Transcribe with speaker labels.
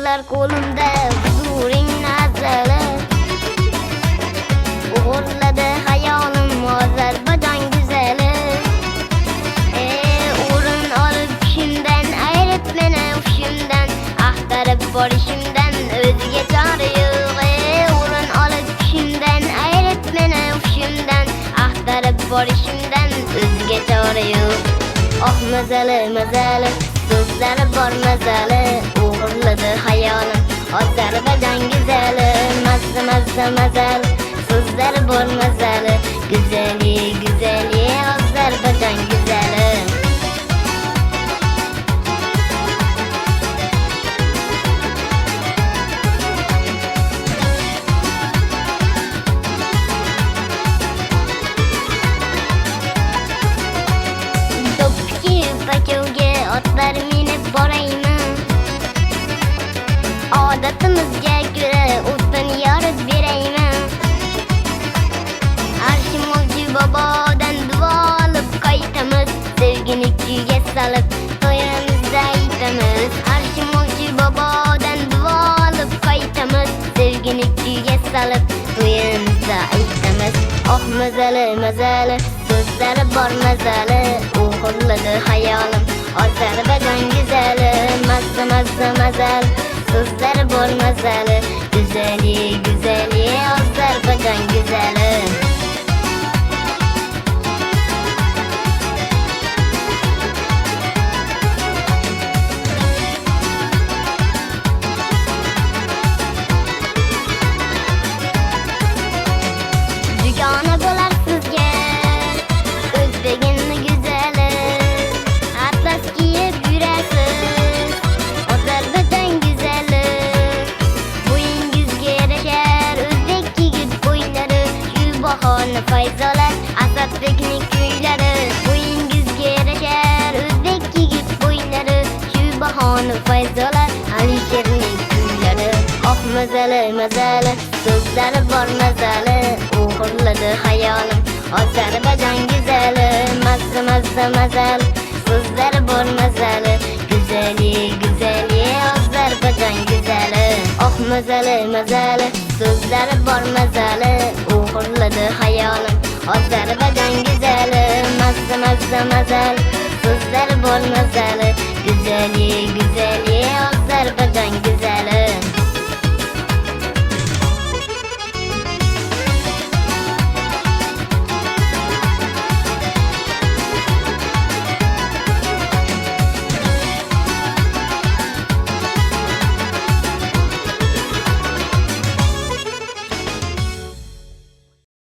Speaker 1: Yollar qo'limda huzuring nazari Uğurladı hayolim Ozarbayjon güzeli O'rin olib tushimdan ayirib meni hushimdan Axtarib borishimdan o'ziga chora yo'q O'rin olib tushimdan ayirib meni hushimdan Axtarib borishimdan o'ziga chora yo'q Oh mazali mazali so'zlari bor mazali Uğurladı hayolim Ozarbayjon güzeli Mazza mazza mazali sözleri bor mazali Güzeli güzeli Ozarbayjon güzeli Do'ppi pakavga otlar minib boraymi Odatimizga ko'ra o'tin yorib beraymi Babadan duo olib qaytamiz Sevgini kuyga solib to'yimizda aytamiz Arshimoqchi babodan duo olib qaytamiz Sevgini kuyga solib to'yimizda aytamiz Oh mazali mazali so'zlari bor mazali Uğurladı hayolim Ozarbayjon güzeli Mazza mazza mazali so'zlari bor mazali Güzeli güzeli Ozarbayjon güzeli Dugona bo'lar sizga O'zbegimni güzeli Atlas kiyib yurasiz Ozarbayjon güzeli Bo'yingizga yarashar o'zbek yigit bo'ylari Shu bahorni fayz olar Asadbekning kuylari Bo'yingizga yarashar o'zbek yigit bo'ylari Shu bahorni fayz olar Alisherning kuylari Oh mazali mazali so'zlari bor mazali Uğurladı hayolim Ozarbayjon güzeli Mazza mazza mazali so'zlari bor mazali Güzeli güzeli Ozarbayjon güzeli Oh mazali mazali so'zlari bor mazali Uğurladı hayolim Ozarbayjon güzeli Mazza mazza mazali so'zlari bor mazali